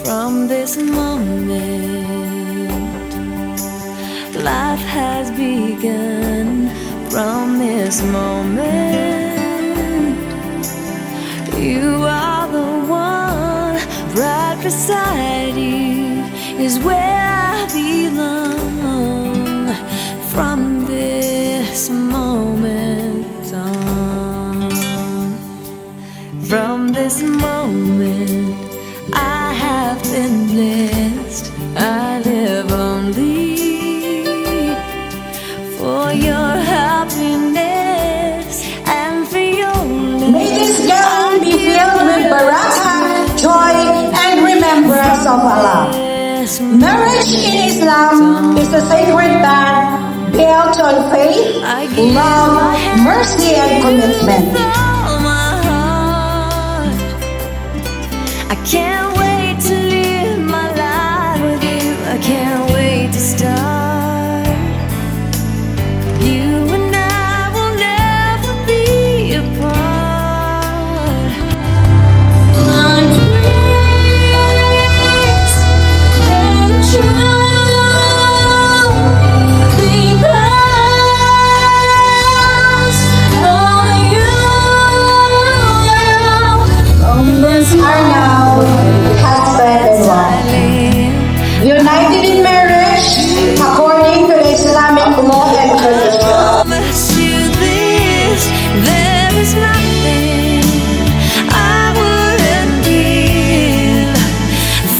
From this moment, life has begun. From this moment, you are the one. Right beside you is where I belong. From this moment on, from this moment, I have been blessed. I live only for your happiness and for your love. May this gathering be filled with barakah, joy, and remembrance of Allah. Marriage in Islam is a sacred bond built on faith, love, mercy, and commitment. I can't wait to live my life with you. I can't wait to start. You and I will never be apart. My dreams came true because of you. Are now husband and wife, united in marriage according to the Islamic law and tradition. Promise you this, there is nothing I wouldn't give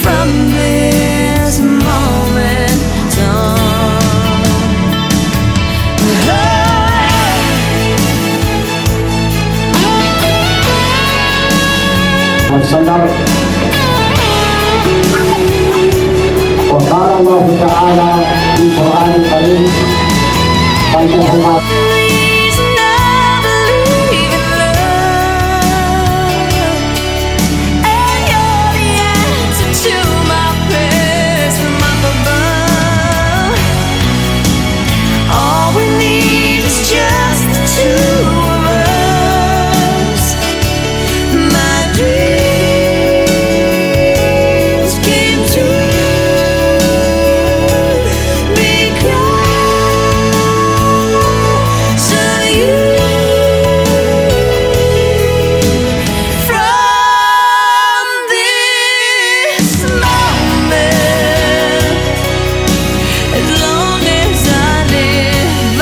from this moment on. والصدق وقال الله تعالى في القرآن الكريم فانكحوا Reason I believe in love, and you're the answer to my prayers from up above. All we need is just the two of us. My dreams came true because of you. From this moment, as long as I live, I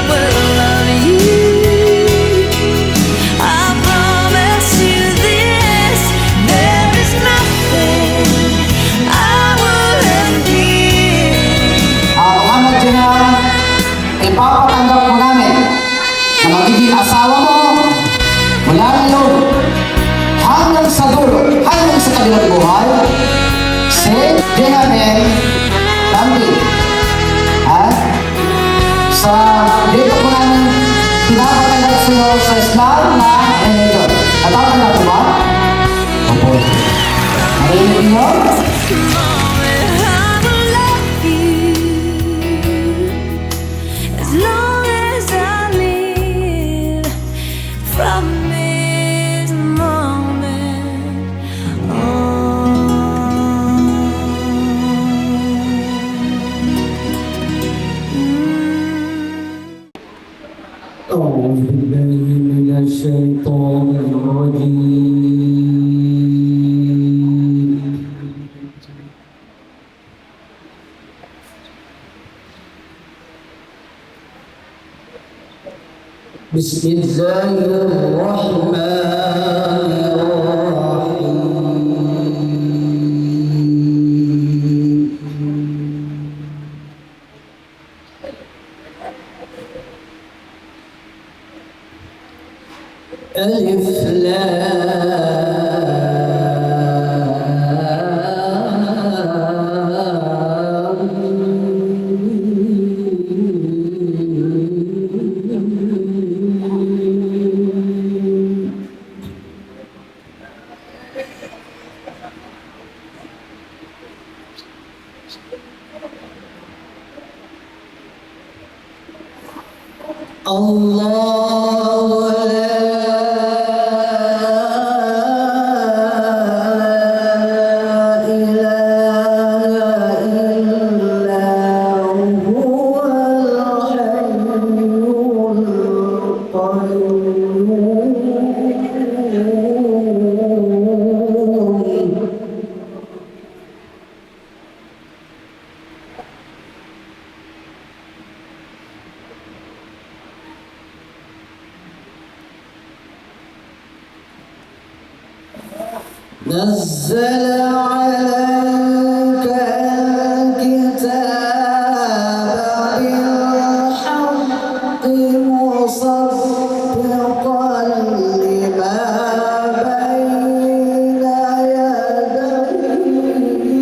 will love you. I promise you this, there is nothing I wouldn't give. Muhammad General, ipapatanggap mo namin na magiging asawa mo mula ngayon hanggang sa dulo, hanggang sa kabilang buhay, si Jehamen Tambi. Sa dito po namin pinapatanggap sa iyo sa Islam na religion. Natatanggap mo ba? Opo. Narinig niyo? Moment I will love you as long as I live. From this moment on. أعوذ بالله من الشيطان الرجيم بسم الله الرحمن الرحيم ألف الله لا نزل عليك الكتاب بالحق مصدقا لما بين يديه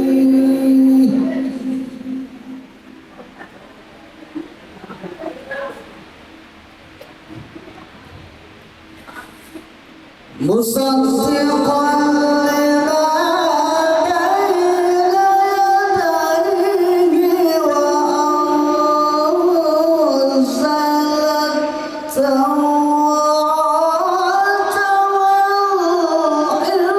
مصدقا لما بين يديه وأنزل التوراة والإنجيل من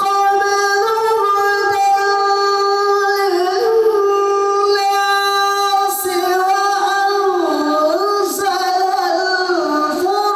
قبل هدى للناس وأنزل الفرقان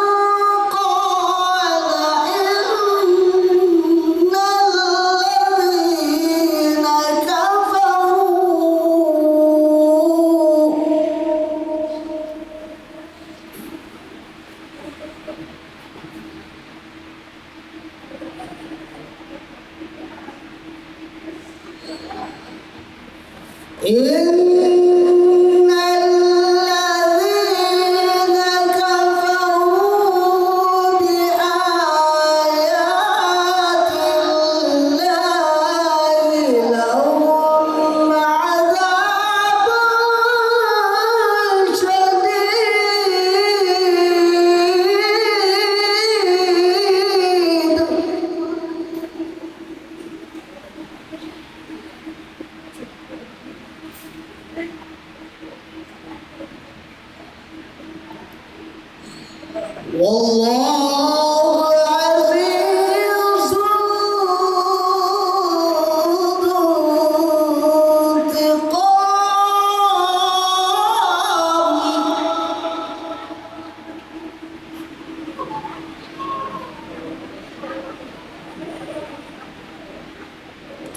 إن الذين كفروا بآيات الله لهم عذاب شديد والله عزيز ذو انتقام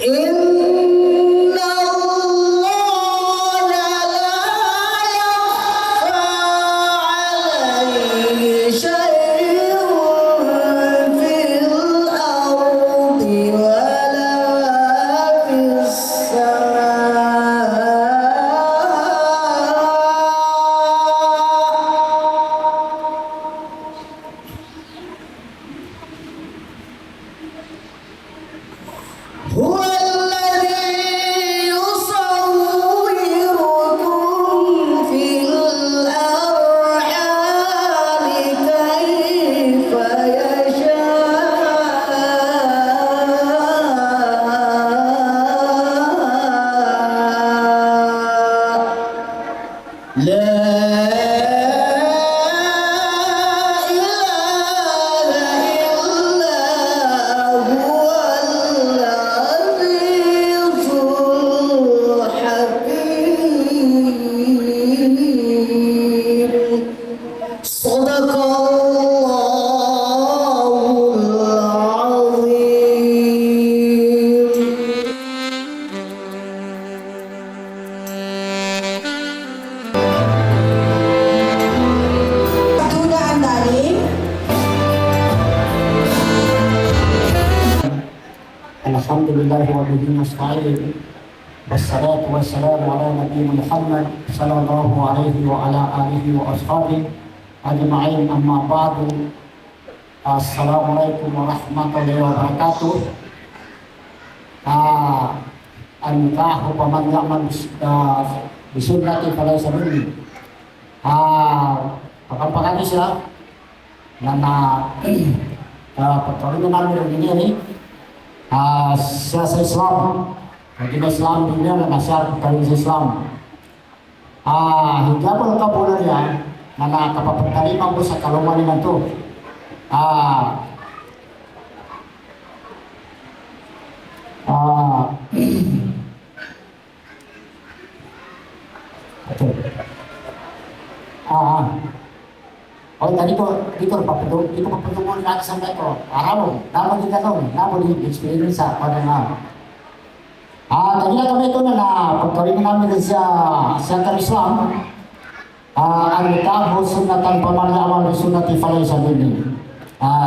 إن الله لا يخفى عليه شيء في الأرض ولا في السماء هو الذي يصوركم في الأرحام كيف يشاء لا إله إلا هو العزيز الحكيم صدق الله العظيم. Tuna ang daling. الحمد لله وبه نستعين والصلاة والسلام على نبينا محمد صلى الله عليه وعلى آله وأصحابه أجمعين أما بعد السلام عليكم ورحمة الله وبركاته النكاح ومن يعمل بسنة فليس مني pagkampakali siya na pagkaroon namin ng ganyan siya sa Islam. Pag Islam din niya na siya pagkaroon sa Islam. Hingga po ka po na niya na nakapapagtaliman ko sa kaluman nila ito. Okay. Ah, oh, dito papadungon natin sa ito. Araw, namo di ganun, namo di experience sa panang tadi na kami ito na pagkawin namin sa Islam, ang ikaw sunatan pamalaman ng sunati falay sa dini.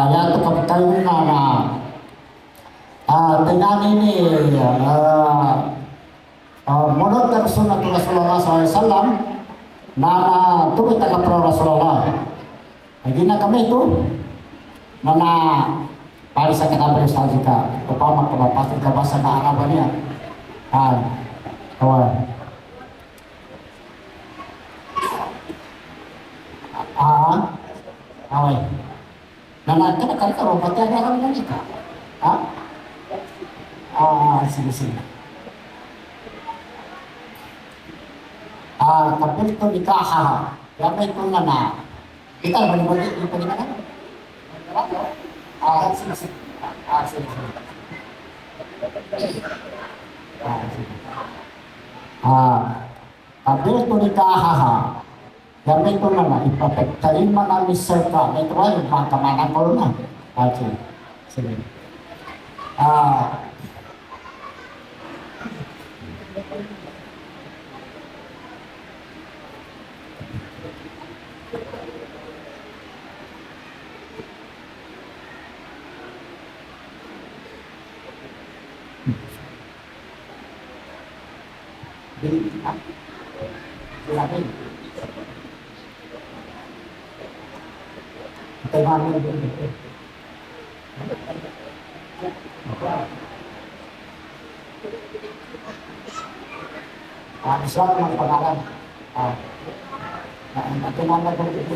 Yan ito kapagkawin na tingnan ini munod na sunat ng Rasulullah SAW na tumit ang pro Rasulullah. Hindi na kami ito na para sa katabalos sa jika upama kapapasok ka ba sa naaraban niya. Kawan. Away. Nanagkan ka ro pati ada kami lagi ka. Sige. Kapil to nikaha. Yamay ko na. Kita balik-balik yung pagkinakan. Sige. Kapil to nikaha. Gamit ko naman, ipapagtarin man ang miserka. Ito ba yung mga kamanan ko na? Okay. Sige. Bilangin. Taiwan dito. Islam ang pangalan. Taiwan na dito.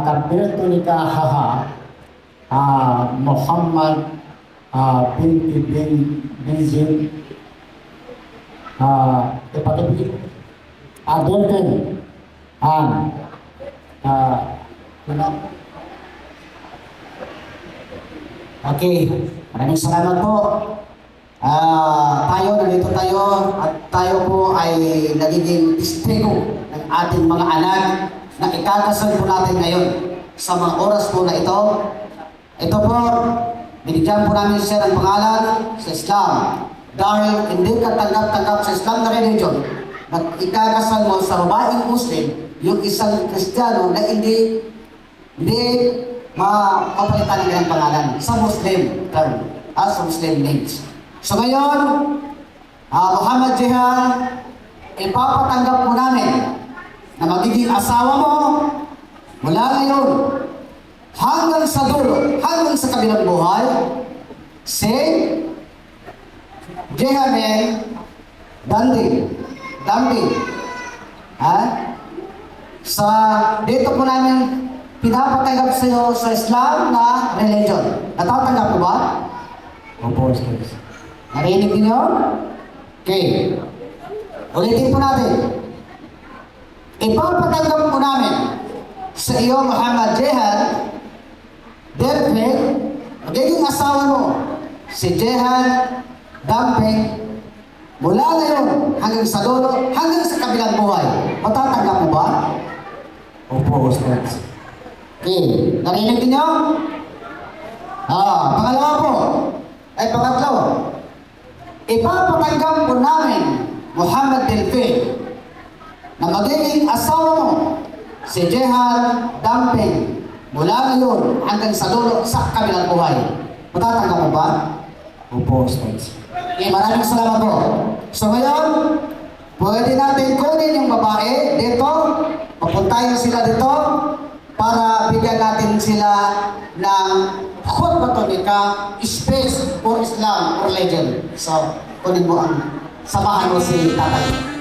Kabiratu nikahaha Muhammad binti bin Zaid ipatipik Adelken Okay, maraming salamat po. Nandito tayo at tayo po ay nagiging testigo ng ating mga anak na ikakasal po natin ngayon sa mga oras po na ito. Ito po, binigyan po namin siya ng pangalan sa Islam dahil hindi ka tanggap-tanggap sa Islam na religion na ikakasal mo sa babaeng Muslim yung isang Kristiyano na hindi mapapalitan ng pangalan sa Muslim term, as Muslim names. So ngayon, Muhammad Jehan, ipapatanggap mo namin na magiging asawa mo mula ngayon hanggang sa dulo, hanggang sa kabilang buhay, si Jehamel Dambi. Dito po namin pinapatanggap sa iyo sa Islam na religion. Natatanggap po ba? Opo, Ustaz. Narinig niyo? Okay. Ulitin po natin. Ipapatanggap po namin sa iyo, Muhammad Jehan, Delphin, magiging asawa mo, si Jehan Dampi, mula ngayon hanggang sa dulo, hanggang sa kabilang buhay. Matatanggap mo ba? Opo, Ustaz. Okay, narinig niyo? Pangatlo, ipapatanggap po namin, Muhammad Delphin, na magiging asawa mo si Jehan Damping mula ngayon hanggang sa dulo sa kabilang buhay. Matatanggap mo ba? Opo, Ustaz. Maraming salamat po. So ngayon, pwede natin kunin yung babae dito, papuntahin sila dito, para bigyan natin sila ng khutbatun nikah, space for Islam or religion. So, kunin mo ang samahan mo si tatay.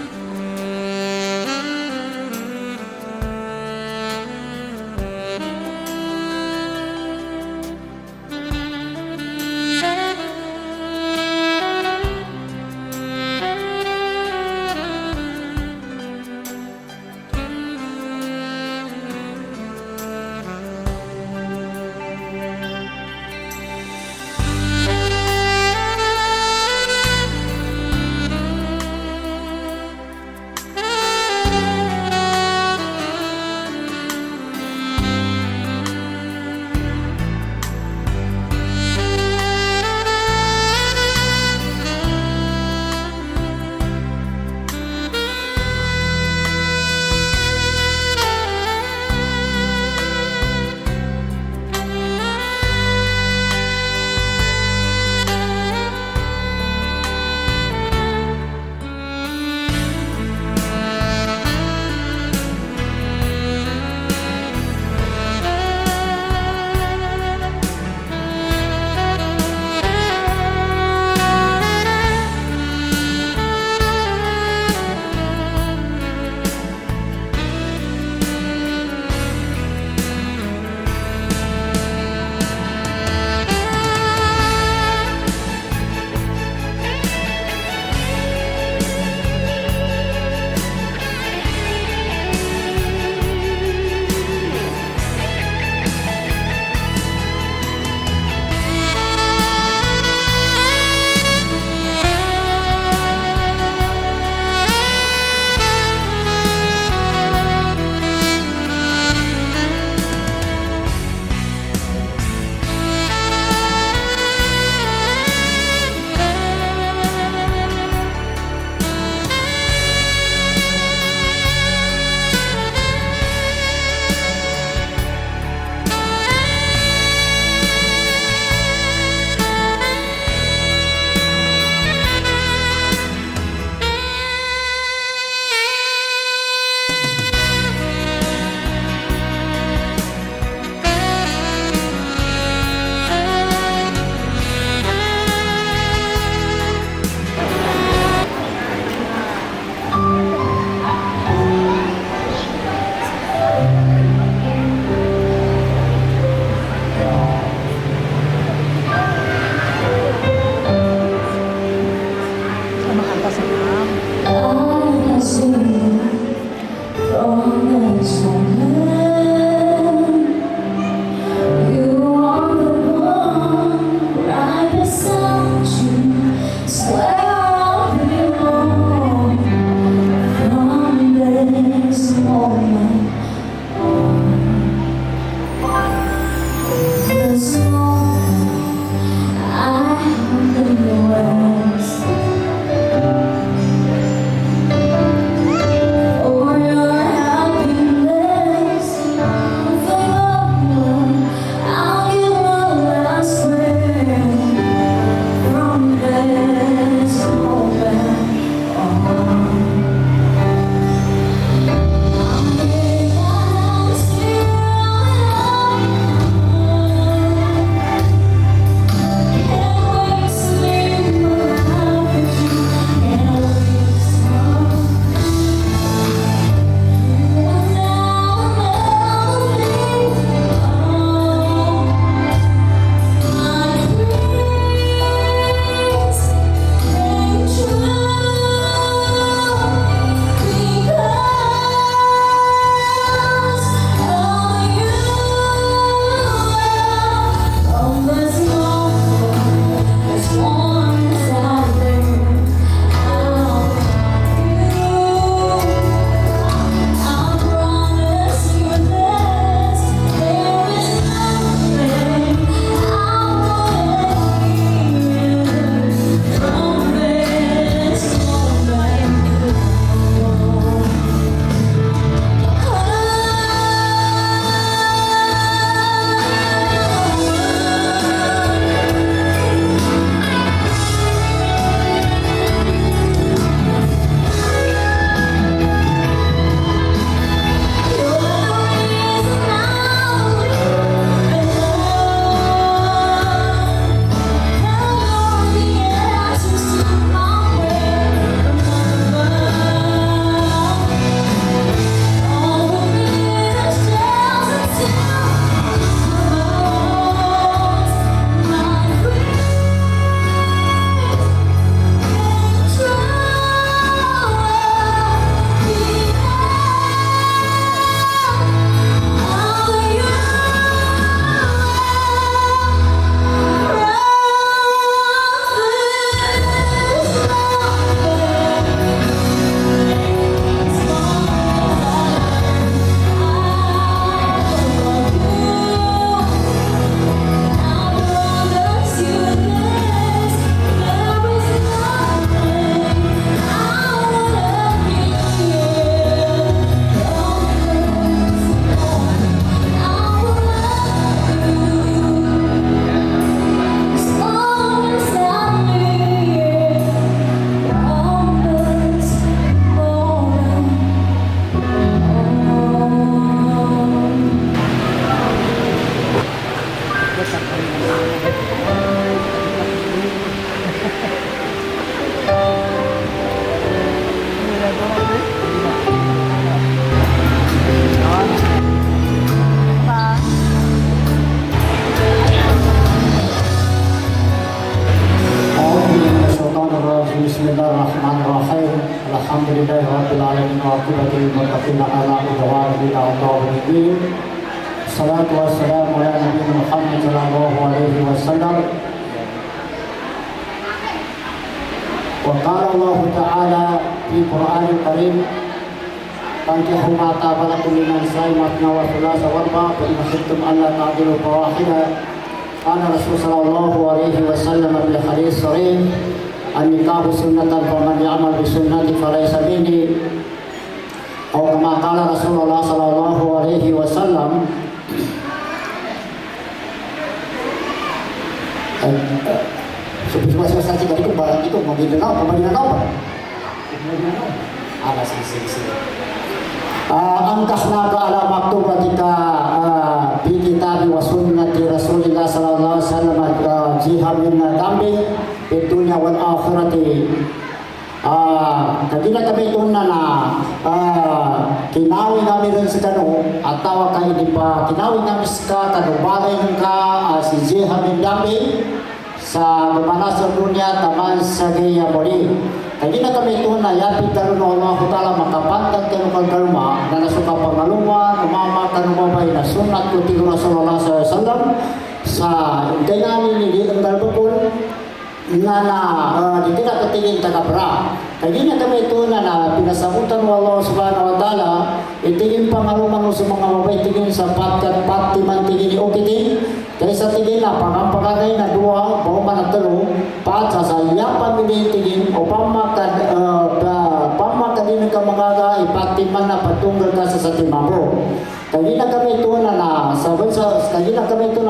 الله الدين. الصلاة والسلام على نبينا محمد صلى الله عليه وسلم. وقال الله تعالى في القرآن الكريم: فانكحوا ما طاب لكم من النساء مثنى وثلاث ورباع فإن خفتم ألا تعدلوا فواحدة. قال الرسول صلى الله عليه وسلم في الحديث الصحيح: النكاح سنة فمن يعمل بسنتي فليس مني. أو كما قال رسول الله صلى الله عليه وسلم. Seperti tadi itu mau dinau apa? Ada sisi. Angkahna ala maktubatika bi kitabi wa sunnati Rasulillah sallallahu alaihi wasallam jihad min dambi di dunia wal akhirati. Kadina kami tunna na kinawi kami rin sa kanu atawa kayo di pa kinawi kami sa kanu balay ka si jihad min dambi sa pemanas sa dunia taman sa gaya muli. Kadina kami tunna yapit kanu na Allah Ta'ala makapantag kanu kalkalma na nasuka pangaluma umama kanu mabay na sunat ko tigo Rasulullah SAW sa kaya nili ang galbukol na di tidak ketingin tagabra. Kadina kami tunna na pinasabutan mo Allah Subhanahu Wa Ta'ala itingin pangaluma sa mga mabay tingin sa patkat patiman tingin okitin. Kaya sa tingin na pangampakagay na dua, bauman at talo, pat sa yapan tingin o pamakadin ka magaga, ipatiman na patunggal ka sa timabo. Kaya kami ito na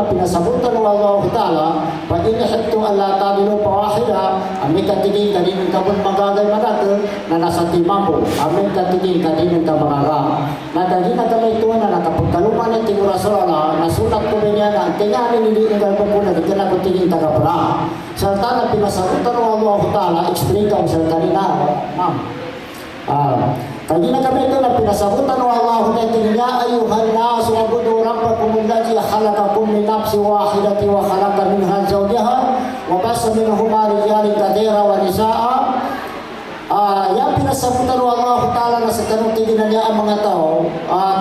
pinasabutan ng Allah Ta'ala, pag inahito Allah Ta'ala pawahida, amin katigin kaninin ka pun magagay manatol na nasa timabo, amin katigin kaninin ka magaga. Na kami ito na nakapagkaluman ng tingurasala, nasunat ko niya na tinganin hindi ng galpang po na di ka nakutingin tagapala. Salta na pinasabutan ng Allah Ta'ala, explain ka sa kanina, ma'am. Kaya kami ito na pinasabutan ng Allah natin, ya ayuhan nasu abudu rabbakum alladhi khalaqakum min nafsin wahidatin wa khalaqa minha zawjaha wa bassa minhuma rijalan katsira wa nisaa. Yang pinasabutan ng Allah Ta'ala na sa kanong tingin niya ang mga tao,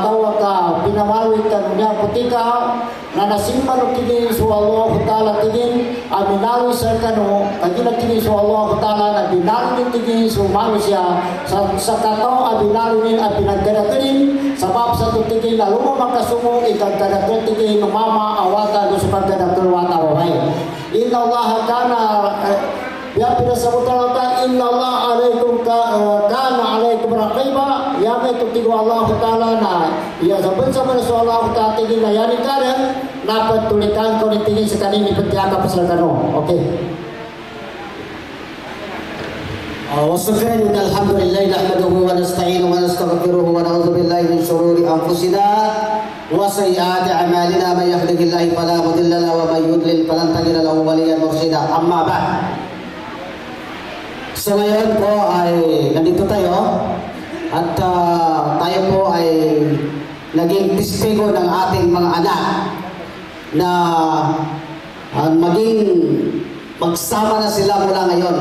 tawag ka, pinamawit ka niya putika, na nasimpan ng tingin sa Allah Ta'ala tingin, aminawi sa kano, kagina tingin sa Allah Ta'ala na binali ng tingin sa umawi siya, sa katao, abinali rin at pinagkadatunin, sabab sa tingin na lumamang kasumo, ikagkadatul tingin ng mama, awata, gusto pagkadatul wata waway. Inna Allah kana, ya pinasabutan ka, inna Allah alaikum kana alaikum raqiba, ya may tutigo Allah Ta'ala na ya saban-saban sa Allah Ta'ala tingin na yani ka rin, dapat tulikan ko rin tingin sa kanini pagkiyaka pasal kano. Okay. والصفين الحمد لله نحمده ونستعينه ونستغفره ونعوذ بالله من شرور انفسنا وسيئات اعمالنا من يهده الله فلا مضل له ومن يضلل فلن تجد له وليا مرشدا. اما بعد. So ngayon po ay nandito tayo at tayo po ay naging testigo ng ating mga anak na maging magsama na sila mula ngayon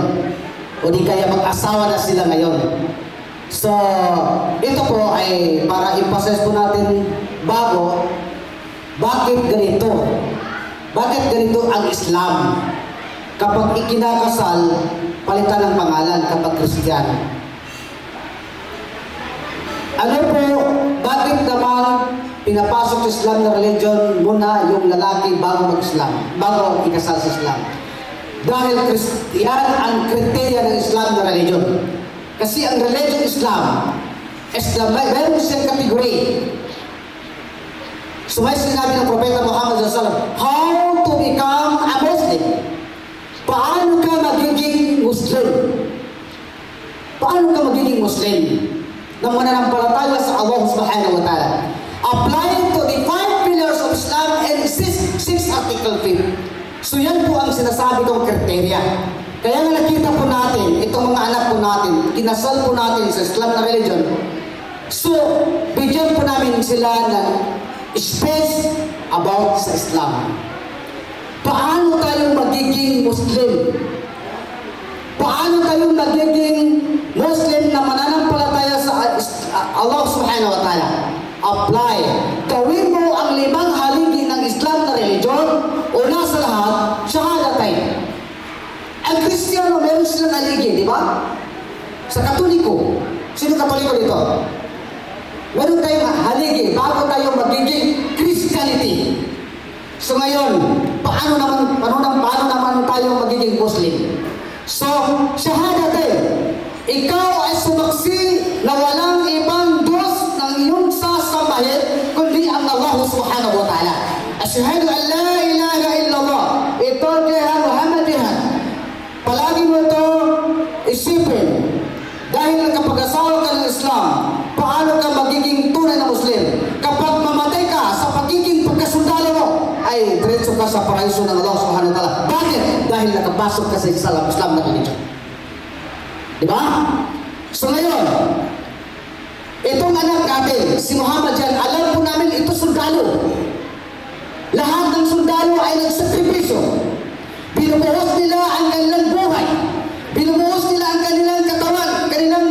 o di kaya mag-asawa na sila ngayon. So ito po ay para i-process po natin bago bakit ganito ang Islam kapag ikinakasal palitan ng pangalan kapag Kristiyano. Ano po, bakit naman pinapasok sa Islam na religion muna yung lalaki bago mag-Islam, bago ikasal sa Islam? Dahil yan ang kriteria ng Islam na religion. Kasi ang religion Islam, meron siyang kategory. So may sinabi ng Propeta Muhammad SAW, how to become a Muslim? Paano ka magiging Muslim? Paano ka magiging Muslim? Nang mananampalataya sa Allah Subhanahu Wa Ta'ala. Applying to the 5 pillars of Islam and 6 Article 5. So yan po ang sinasabi kong kriteria. Kaya nga nakita po natin, itong mga anak po natin, kinasal po natin sa Islam na religion. So, bigyan po namin sila ng space about sa Islam. Paano tayo magiging Muslim? Paano tayo magiging Muslim na mananampalataya sa Allah Subhanahu Wa Ta'ala? apply. Gawin mo ang 5 haligi ng Islam na religion. Una sa lahat, shahadatain. Ang Kristiyano, meron silang haligi, di ba? Sa Katoliko, sino Katoliko dito? Meron tayong haligi bago tayo magiging Christianity. So ngayon, paano naman tayo magiging Muslim? So, shahadatain. Ikaw ay sumaksi na walang ibang Diyos ng iyong sasambahin kundi ang Allah subhanahu wa ta'ala. Asyhadu an la ilaha illallah. Ito kaya Muhammadihan. Palagi mo ito isipin. Dahil kapag asawa ka ng Islam, paano ka magiging tunay na Muslim? Kapag mamatay ka sa pagiging pagkasundalo mo, ay diretso ka sa paraiso ng Allah subhanahu wa ta'ala. Bakit? Dahil nakapasok ka sa Islam na religion. Diba? So ngayon, itong anak natin, si Muhammad yan, alam po namin ito sundalo. Lahat ng sundalo ay nagsakripisyo. Binubuhos nila ang kanilang buhay. Binubuhos nila ang kanilang katawan, kanilang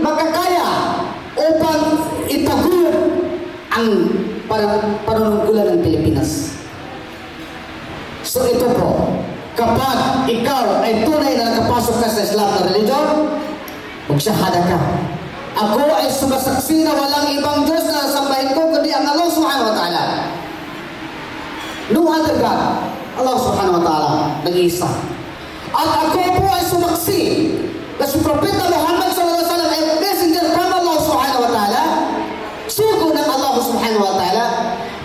makakaya upang itaguyod ang panunungkulan ng Pilipinas. So ito po, kapag ikaw ay tunay na nakapasok ka sa Islam na religion, magsyahada ka. Ako ay sumasaksi na walang ibang Diyos na nasambahin ko kundi ang Allah subhanahu wa ta'ala. No other God. Allah subhanahu wa ta'ala, nag-iisa. At ako po ay sumaksi na si Propeta Muhammad sallallahu alaihi wasallam ay messenger from Allah subhanahu wa ta'ala, sugo ng Allah subhanahu wa ta'ala.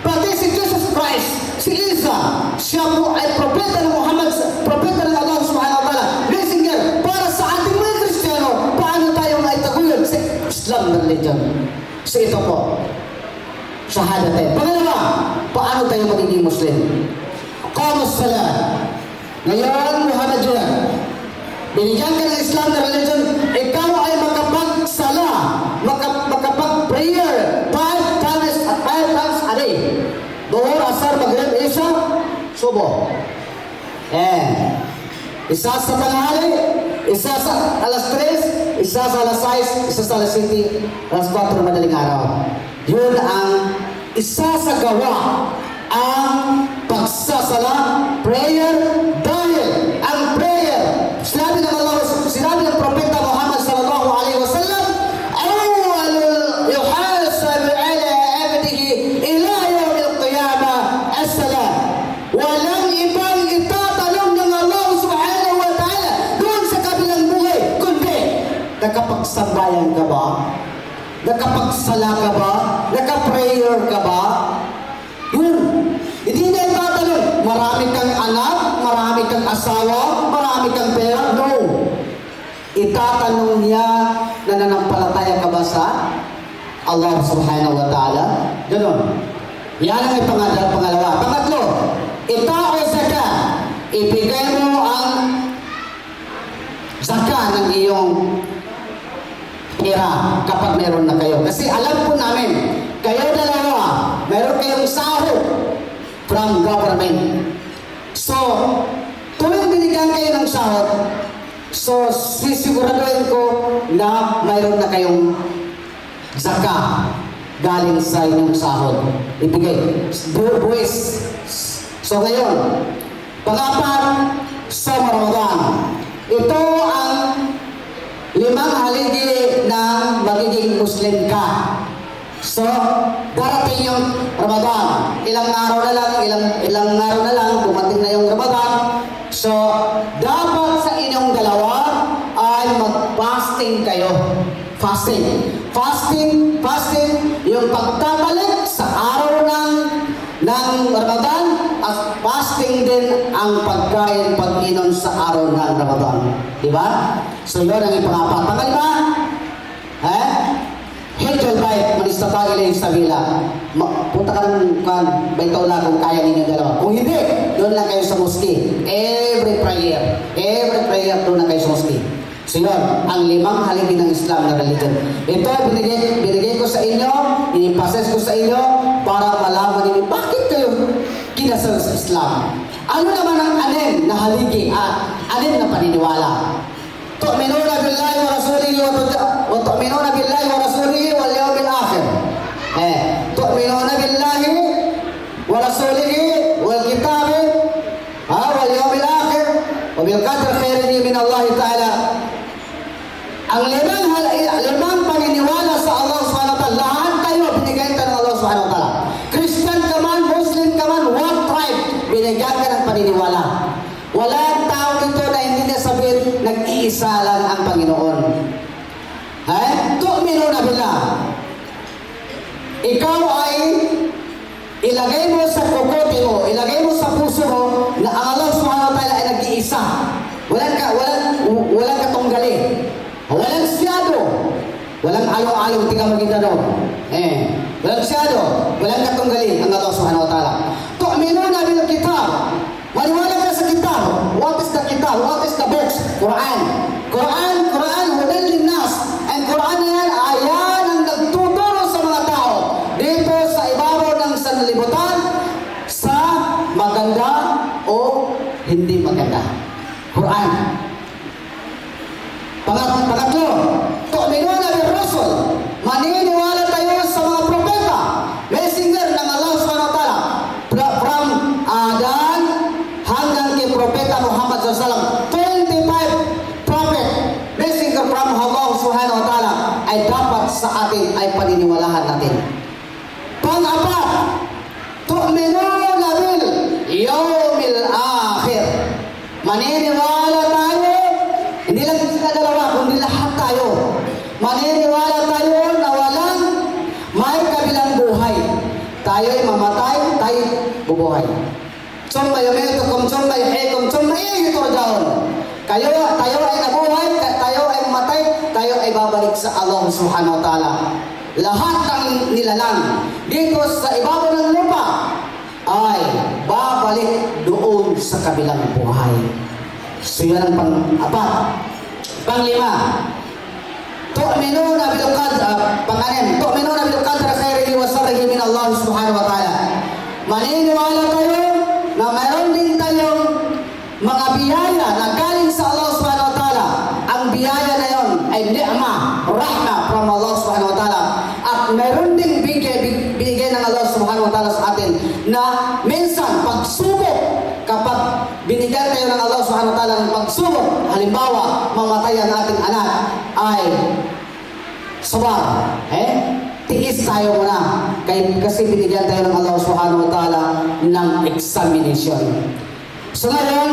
Pati si Jesus Christ, si Isa, siya po ay propeta ng Muhammad, propeta ng Allah subhanahu wa ta'ala, messenger para sa ating mga Kristiyano, paano tayo maitaguyod sa Islam na religion. So ito po, shahadatain. Pangalawa, paano tayo magiging Muslim? Qamus salat. Ngayon, Muhammadian, binigyan ka ng Islam na religion, ikaw ay makapagsala, makapag-prayer 5 times a day. Duhur, asar, maghrib, isha, subo. Isa sa tanghali, isa sa alas 3, isa sa alas 6, isa sa alas 7, alas 4 na madaling araw. Yun ang isa sa gawa, ang pagsasala, prayer, dahil ang prayer, sinabi ng Propeta Muhammad sallallahu alaihi wasallam, awwal yuhasab ala abdihi ila yawm al-qiyamah as-salam. Walang ibang itatanong ng Allah subhanahu wa ta'ala doon sa kabilang buhay, kundi nakapagsambayan ka ba? Nakapagsala ka ba? Nakaprayer ka ba? Yun. Hindi na itatanong, marami kang anak, marami kang asawa, marami kang pera. No. Itatanong niya, nananampalataya ka ba sa Allah subhanahu wa ta'ala? Ganun. Yan ang pangalawa. Pangatlo, itao zaka. Ibigay mo ang zaka ng iyong pera kapag meron na kayo. Kasi alam po namin, kayo dalawa, meron kayong sahod from government. So, tuwing binigyan kayo ng sahod, so sisiguraduhin ko na mayroon na kayong zaka galing sa inyong sahod. Ibigay. Buwis. So ngayon, pangapat sa Ramadan. Ito ang 5 haligi ng magiging Muslim ka. So, darating yung Ramadan. Ilang araw na lang, dumating na yung Ramadan. So, dapat sa inyong dalawa ay mag-fasting kayo. Fasting, yung pagtatalik sa araw ng Ramadan at fasting din ang pagkain, pag-inom sa araw ng Ramadan. Diba? So, yun ang ipangapat. Pangalima, Hijjal bait, manistata ilayhi sabila. Punta ka ng baitaw na kung kaya ninyo dalawa. Kung hindi, doon lang kayo sa mosque. Every prayer, doon lang kayo sa mosque. So yun, ang 5 haligi ng Islam na religion. Ito, binigay ko sa inyo, inipases ko sa inyo, para malaman ninyo, bakit kayo kinasal sa Islam? Ano naman ang 6 na haligi, 6 na paniniwala? tu'minuna billahi wa rasulihi wa tu'minuna billahi wa rasulihi wal yawmil akhir. Tu'minuna billahi wa rasulihi wal kitabi wal yawmil akhir wa bil qadri khairihi min Allah Ta'ala. Ang limang paniniwala sa Allah Subhanahu wa Ta'ala, lahat tayo binigay ka ng Allah Subhanahu wa Ta'ala. Christian ka man, Muslim ka man, what tribe, binigyan ka ng paniniwala. Walang tao dito na hindi niya sabihin, nag-iisa lang ang Panginoon. Tu'minuna billah. Ikaw ay ilagay mo sa kukote mo, ilagay mo sa puso mo na ang Allah Subhanahu wa Ta'ala ay nag-iisa. Walang katunggali. Walang siyado. Walang along-along tiga magindano. Walang siyado. Walang katunggali ang Allah Subhanahu wa Ta'ala. Tu'minuna bil kitab. Maniwala ka sa kitab. What is the kitab? What is the books? Quran. Quran, hudan linnas. And Quran na yan, ayan ang nagtuturo sa mga tao. Dito sa ibabaw ng sanlibutan, sa maganda o hindi maganda. Quran. Pangatlo, tu'minuna bil rusul. Maniniwala tayo sa mga propeta, messenger ng Allah Subhanahu wa Ta'ala. From Adan hanggang kay Propeta Muhammad SAW, 25 prophet, messenger from Allah Subhanahu wa Ta'ala ay dapat sa atin ay paniniwalahan natin. Pang-apat, tu'minuna bil yawmil akhir. Maniniwala tayo, hindi lang sila dalawa, kundi lahat tayo. Maniniwala tayo na walang may kabilang buhay. Tayo'y mamatay, tayo'y bubuhay. Summa yumitukum, summa yuhyikum, summa ilayhi turja'un. Tayo ay nabuhay, tayo ay mamatay, tayo ay babalik sa Allah Subhanahu wa Ta'ala. Lahat ng nilalang dito sa ibabaw ng lupa ay babalik doon sa kabilang buhay. So yan ang pang-apat. Pang-lima, tu'minuna bil qadr. Pang-anim, tu'minuna bil qadr khairihi wa sharrihi min Allah Subhanahu wa Ta'ala. Maniniwala tayo na mayroon din tayong mga biyaya na galing sa Allah Subhanahu wa Ta'ala. Ang biyaya na yon ay ni'mah, rahmah from Allah Subhanahu wa Ta'ala. At mayroon ding bigay ng Allah Subhanahu wa Ta'ala sa atin na minsan pagsubok, kapag binigyan tayo ng Allah Subhanahu wa Ta'ala ng pagsubok, halimbawa, mamatay ang ating anak, ay sabar, tiis tayo muna. Kasi binigyan tayo ng Allah Subhanahu wa Ta'ala ng examination. So ngayon,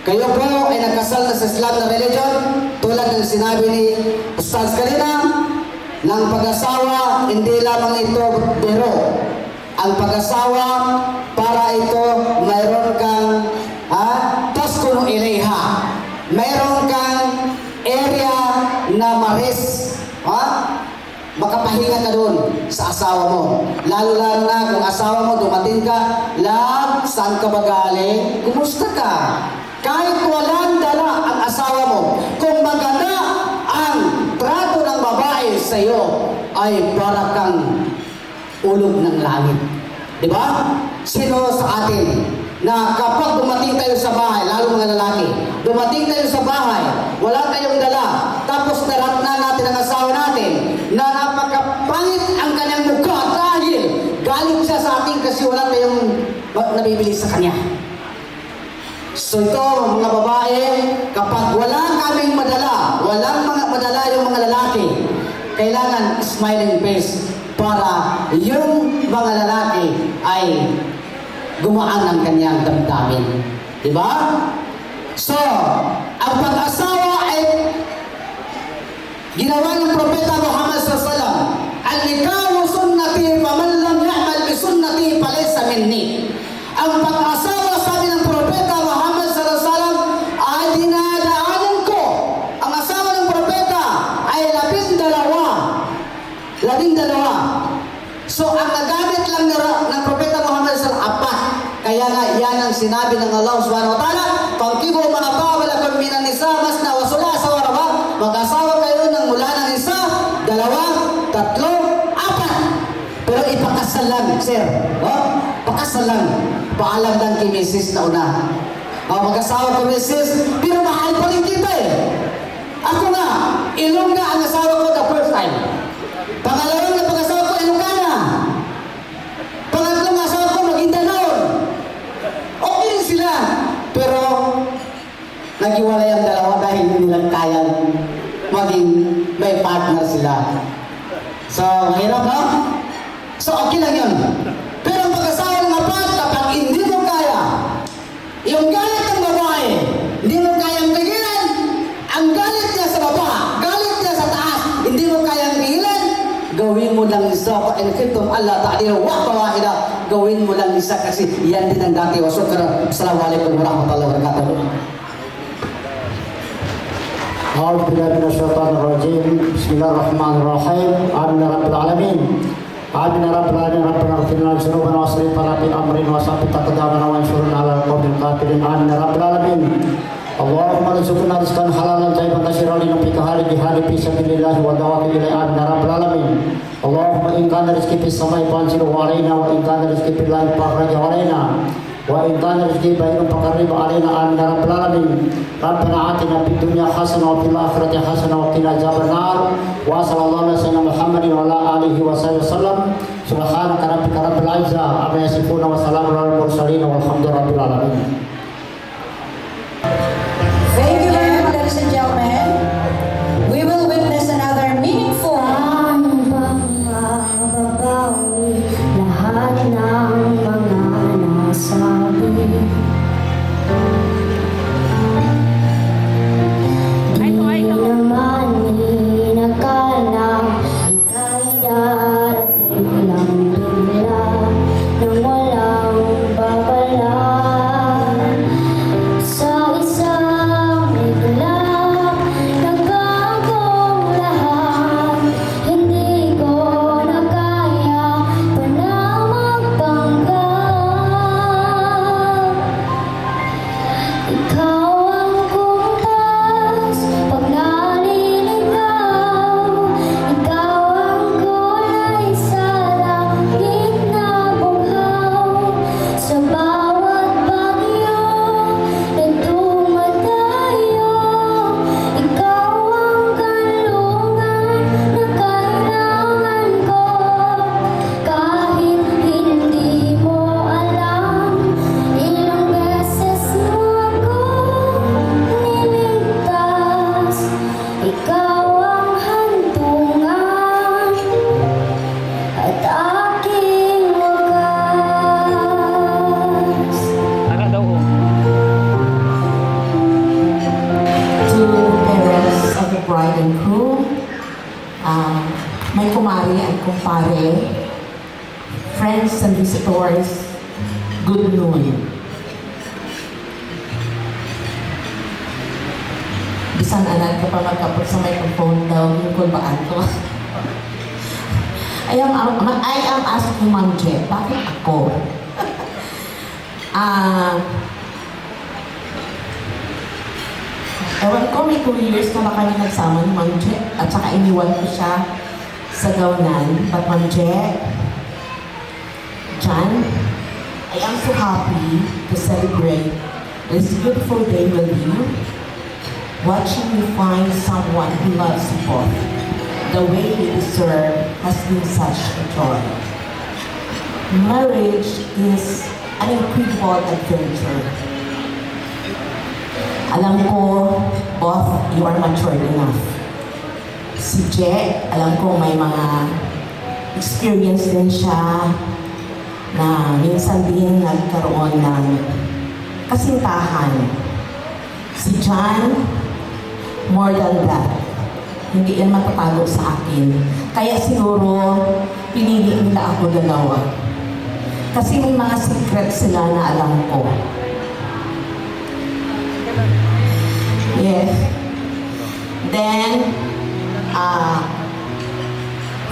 kayo po ay nagkasal na sa Islam na religion, tulad ng sinabi ni Ustaz kanina, ng pag-asawa, hindi lamang ito biro. Ang pag-asawa, para ito, mayroon kang taskunu ilayha. Mayroon kang area na maris. Makapahinga ka doon sa asawa mo. Lalo-lalo na kung asawa mo, dumating ka, love, saan ka ba galing? Kumusta ka? Kahit walang dala ang asawa mo, kung maganda ang trato ng babae sa iyo, ay para kang ulog ng langit. Diba? Sino sa atin na kapag dumating tayo sa bahay, lalo mga lalaki, dumating tayo sa bahay, wala tayong dala, tapos naratnan natin ang asawa natin, na napakapangit ang kanyang mukha dahil galit siya sa atin kasi wala tayong nabibili sa kanya. So ito, mga babae, kapag wala kaming madala, walang mga madala yung mga lalaki, kailangan smiling face para yung mga lalaki ay gumaan ng kanyang damdamin. Diba? So, ang pag-asawa ay ginawa ng Propeta Muhammad SAW. Al-nikahu sunnati, faman lam ya'mal bi sunnati, falaysa minni. Ang pag-asawa, sabi ng Propeta Muhammad SAW, ay dinadaanan ko. Ang asawa ng Propeta ay 12. So, ang nagamit lang ng Propeta Muhammad SAW, apat. Kaya nga, yan ang sinabi ng Allah Subhanahu wa Ta'ala, "Pangkibo mga bawalakum minan nisa masna wa sulasa wa ruba." Mag-asawa kayo ng mula ng isa, 2, 3, 4. Pero ipakasal lang, sir. Pakasal lang. Paalam lang kay Mrs. na una. Mag-asawa kay Mrs. Pero mahal pa rin kita eh. Ako nga, Ilongga ang asawa ko the first time. Pangalawang na pag-asawa ko, Ilongana. Pangatlong asawa ko, Maguindanao. Okay rin sila. Pero, naghiwalay ang dalawa dahil hindi nilang kayang maging may partner sila. So, mahirap, no? So, okay lang yun. Pero ang pag-asawa ng apat, kapag hindi mo kaya, yung galit ng babae, hindi mo kayang pigilan, ang galit niya sa baba, galit niya sa taas, hindi mo kayang pigilan, gawin mo lang isa, in kuntum Allah ta'ala wa wahida, gawin mo lang isa kasi yan din ang dati. Wa syukran. Assalamualaikum warahmatullahi wabarakatuh. أعوذ بالله من الشيطان الرجيم بسم الله الرحمن الرحيم آمين رب العالمين آمين رب العالمين ربنا اغفر لنا ذنوبنا واصلح لنا في أمرنا وثبت أقدامنا وانصرنا على القوم الكافرين آمين رب العالمين اللهم ارزقنا رزقا حلالا طيبا كثيرا لنفيك حال بحال في سبيل الله ودعوة إليه آمين رب العالمين اللهم إن كان رزقي في السماء فانزله علينا وإن كان رزقي في الله فأخرجه علينا وإن كان رزقي بين فقرب علينا آمين رب العالمين ربنا آتنا في الدنيا حسنة وفي الآخرة حسنة وقنا عذاب النار وصلى الله على سيدنا محمد وعلى آله وصحبه وسلم سبحانك ربك رب العزة عما يصفون وسلام على المرسلين والحمد لله رب العالمين. Thank you very much, ladies and gentlemen. We will witness another meaningful Paano bang mababawi lahat ng mga nasabi? Di naman inakala ika'y darating lang bigla nang walang babala. Sa isang iglap, nagbagong lahat. Hindi ko na kaya pa na magpanggap. Ikaw ang kumpas pag naliligaw. Ikaw ang kulay sa langit na bughaw. Sa bawat bagyo na dumadayo, ikaw ang kanlungan na kailangan ko. Kahit hindi mo alam, ilang beses mo ako niligtas. Ikaw ang hantungan at aking wakas. to parents of the bride and groom, my kumari and kumpare, friends and visitors, good noon. Bisan anak ka pa magkapot sa microphone daw, yung kulbaan ko. I am asking Ma'am Je, bakit ako? Ewan ko, may 2 years na ba kami nagsama ni Ma'am Je, at saka iniwan ko siya sa gawnan. But Ma'am Je, John, I am so happy to celebrate this beautiful day with you, watching you find someone who loves you both the way you deserve has been such a joy. Marriage is an incredible adventure. Alam ko, both you are mature enough. Si Je, alam ko may mga experience din siya na minsan din nagkaroon ng kasintahan. Si John, more than that. Hindi yan matatago sa akin. Kaya siguro, pinili nila ako dalawa. Kasi may mga secret sila na alam ko. Yes. Then,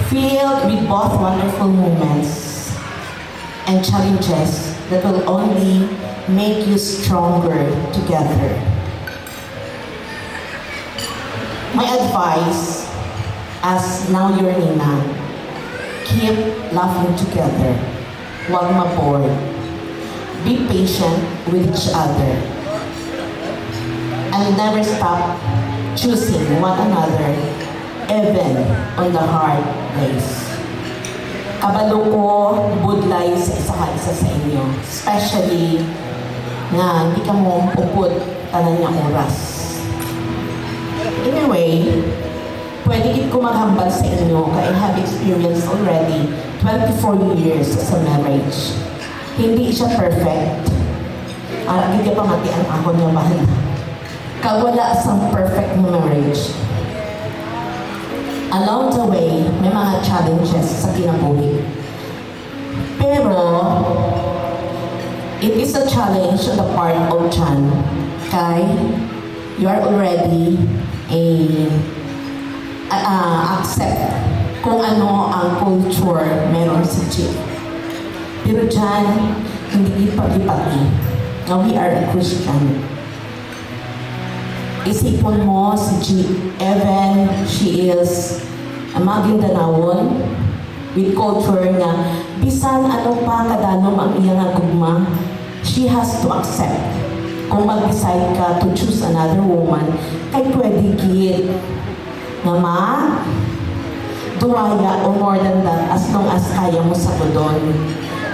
filled with both wonderful moments and challenges that will only make you stronger together. My advice, as now you're Nina, keep laughing together. Huwag ma-bored. Be patient with each other. And never stop choosing one another even on the hard days. Kabalo ko budlay sa isa sa inyo, especially na hindi ka mo upod tanan niya oras. Anyway, pwede gid ko maghambal sa inyo kaya I have experienced already 24 years sa marriage. Hindi siya perfect. Hindi pa matian ako niya mahal. Kawala sang perfect na marriage. Along the way, may mga challenges sa kinabuhi. Pero, it is a challenge on the part of John. Kay, you are already accept kung ano ang culture meron si Chief. Pero John, hindi ipag-ipati. Now we are a Christian. Isipon mo si G. Evan, she is a Maguindanao with culture na bisan ano pa kadanom ang iyang gugma, she has to accept. Kung mag-decide ka to choose another woman, kay pwede gid na duwaya o more than that as long as kaya mo sa budon.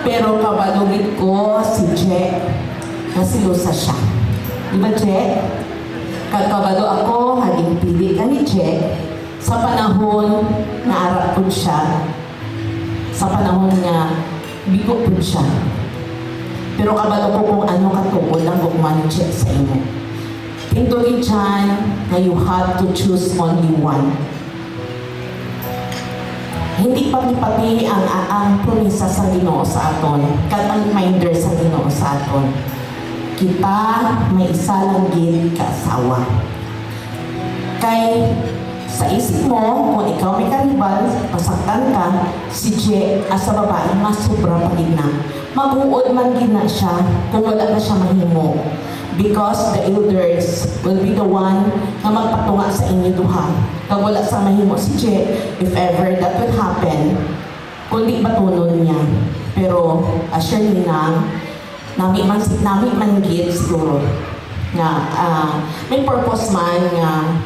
Pero kabalugit ko si Je, nasilusa siya. Di ba Je? Kagkabalo ako, haging pili ka ni Je, sa panahon na arap po siya, sa panahon na bigo po siya. Pero kabalo ko kung ano katungkol ang gugma ni Je sa inyo. Tinduli dyan na you have to choose only one. Hindi pati-pati ang promisa sa Ginoo sa aton, kat ang reminder sa Ginoo sa aton. Kita may isa lang gid kaasawa. Kay sa isip mo, kung ikaw may karibal, pasaktan ka, si Je as a babae, mas sobra pa gid na. Mag-uod man gid na siya kung wala na siya mahimo. Because the elders will be the one na magpatunga sa inyo duha. Kung wala sa mahimo si Je, if ever that will happen, kundi batunon niya. Pero assure ni nami man gid siguro nga may purpose man nga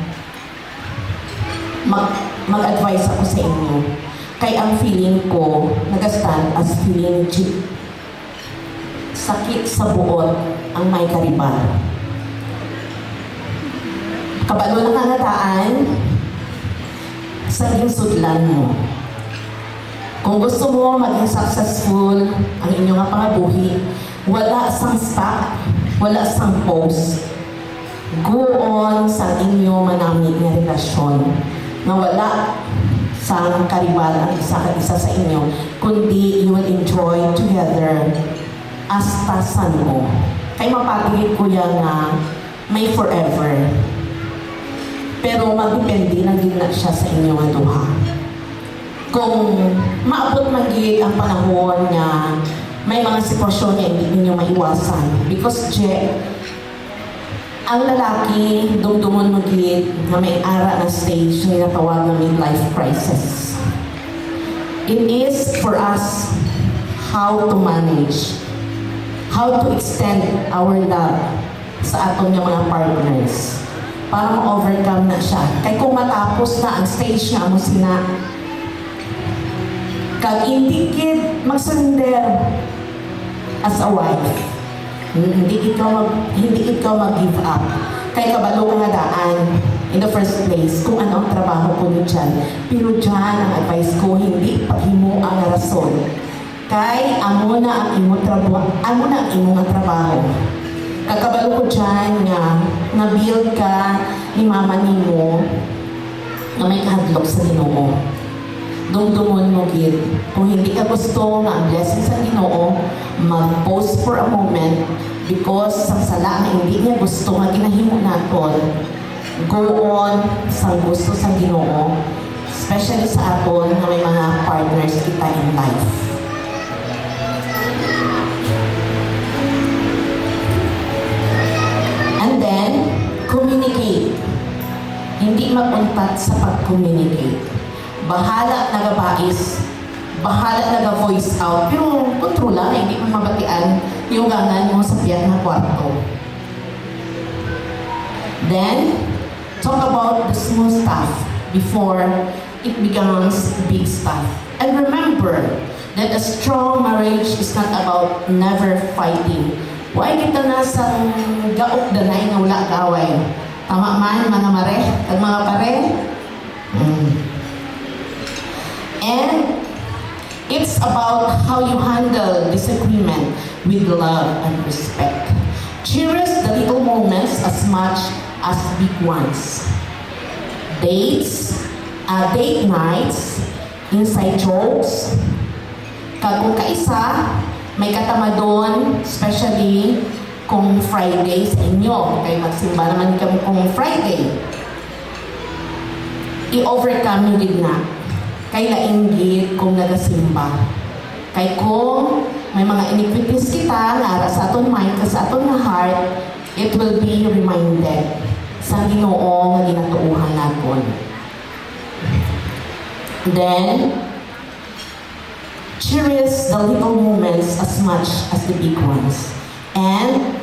mag-advise ako sa inyo. Kay ang feeling ko nag-stand as feeling sakit sa buot ang may karibal. Kabalo na kanataan sa sudlan mo. Kung gusto mo maging successful ang inyong pangabuhi, wala sang stock, wala sang post. Go on sa inyo manamit nga relasyon na wala sang karibal ang isa sa inyo, kundi you will enjoy together hasta sa mo. Kay mapagigit ko yan na may forever. Pero magdepende na din na siya sa inyo nga duha. Kung maabot magigit ang panahon na may mga sitwasyon na hindi ninyo maiwasan. Because Je, ang lalaki, dumdumon magigit na may ara na stage na natawag na midlife crisis. It is for us how to manage, how to extend our love sa aton ng mga partners para ma-overcome na siya. Kaya kung matapos na ang stage na mo sina, kag hindi kid magsunder as a wife, hindi ikaw mag-give up. Kaya kabalo nga daan in the first place kung ano ang trabaho ko ni Jan. Pero Jan, ang advice ko, hindi paghimo ang rason. Kay amo na ang imong trabaho. Kakabalo ko Jan nga na-build ka ni mama nimo na may kahadlok sa Ginoo. Dumdumon mo gid. Kung hindi ka gusto nga ang blessing sa Ginoo, mag-pause for a moment because sa sala na hindi niya gusto nga ginahimo naton, go on sa gusto sa Ginoo, especially sa aton na may mga partners kita in life. And then, communicate. Hindi mag-untat sa pag-communicate. Bahala nagabais, bahala naga-voice out, pero kontrola, hindi mo mabatian yung gangan mo sa piyak na kwarto. Then, talk about the small stuff before it becomes big stuff. And remember that a strong marriage is not about never fighting. Why kita nasa gaok danay nga wala kaaway? Tama man, mga mare, at mga pare? And it's about how you handle disagreement with love and respect. Cherish the little moments as much as big ones. Date nights, inside jokes. Kung kaisa, may katama doon, especially kung Friday sa inyo. Kaya magsimba naman kami kung Friday. I-overcome nyo din na. Kay lainggit kung nagasimba. Kay kung may mga iniquities kita na ara sa aton mind, sa aton na heart, it will be reminded sa Ginoo nga ginatuuhan naton. Then, cherish the little moments as much as the big ones. And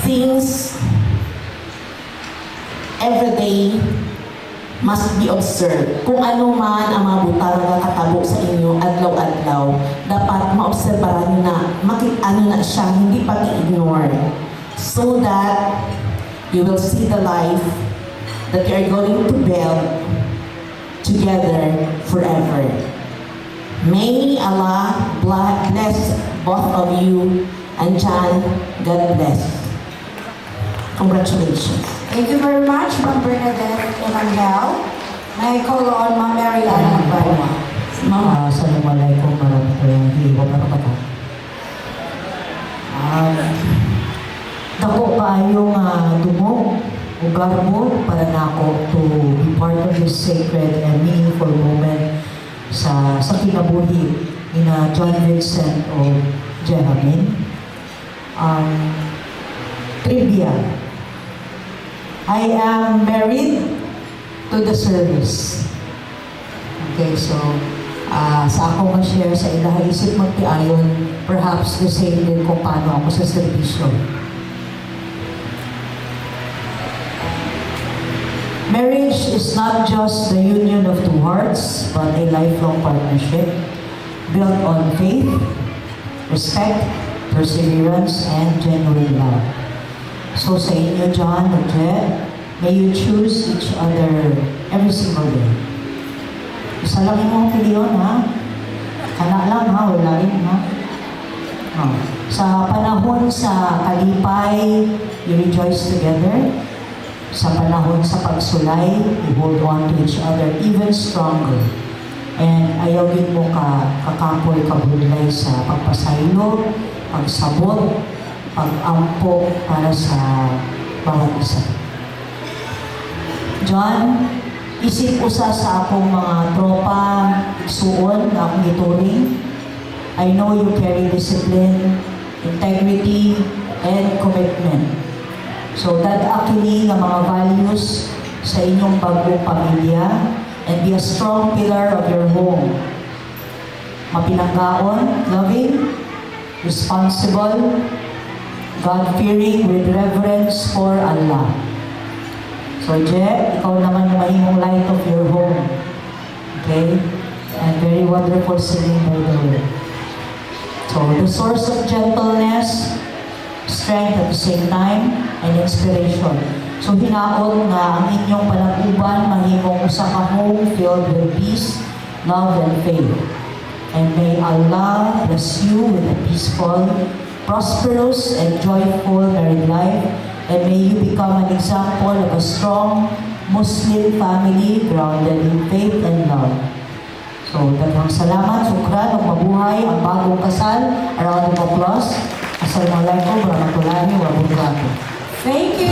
things every day must be observed. Kung ano man ang mga butang na katabo sa inyo adlaw-adlaw, dapat maobserbahan na makita na siya, hindi pag-ignore. So that you will see the life that you are going to build together forever. May Allah bless both of you, and John, God bless. Congratulations. Thank you very much, Ma'am Bernadette Emmanuel. May I call on Ma'am Mary Ann Magbarwa. Assalamualaikum warahmatullahi wabarakatuh. Dako kaayong dumog o garbo para nako to be part of this sacred and meaningful moment sa kinabuhi ni John Vincent o Jehamin. Trivia. I am married to the service. Okay, so sa ako ma-share sa ilang isip magtiayon, perhaps the same din kung paano ako sa servisyo. Marriage is not just the union of two hearts, but a lifelong partnership built on faith, respect, perseverance, and genuine love. So sa inyo, John and Jet, may you choose each other every single day. Isa lang yung piliyon, ha? Kana lang, ha? Wala rin, ha? Sa panahon sa kalipay, you rejoice together. Sa panahon sa pagsulay, you hold on to each other even stronger. And ayaw din mo kakampoy kabulay sa pagpasaylo, pagsabot, pag-ampo para sa bawat isa. John, isip usa sa akong mga tropa, igsuon na akong ituring. I know you carry discipline, integrity, and commitment. So that actually nga mga values sa inyong bagong pamilya and be a strong pillar of your home. Mapinanggaon, loving, responsible, God-fearing with reverence for Allah. So, Je, ikaw naman yung mahimong light of your home. Okay? And very wonderful singing by the way. So, the source of gentleness, strength at the same time, and inspiration. So, hinaot na ang inyong panaguban mahimong usa ka home filled with peace, love, and faith. And may Allah bless you with a peaceful, prosperous and joyful married life, and may you become an example of a strong Muslim family grounded in faith and love. So, daghang salamat, sukran, ug mabuhay ang bagong kasal. A round of applause. Assalamualaikum warahmatullahi wabarakatuh. Thank you.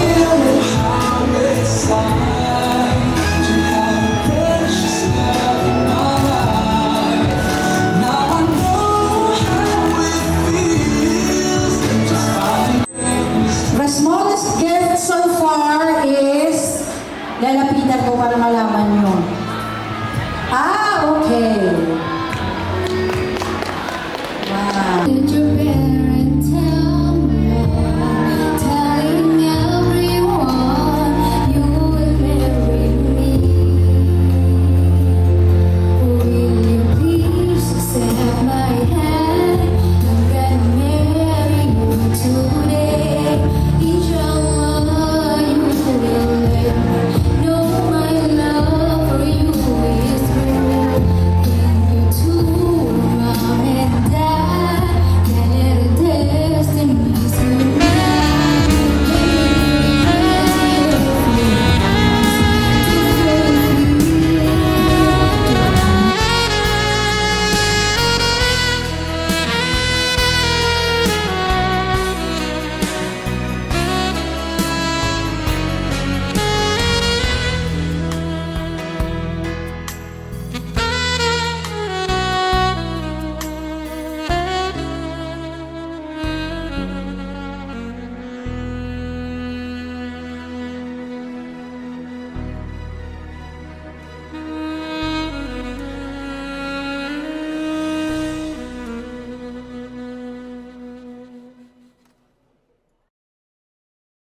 The smallest gift so far is, lalapitan ko para malaman nyo. Okay.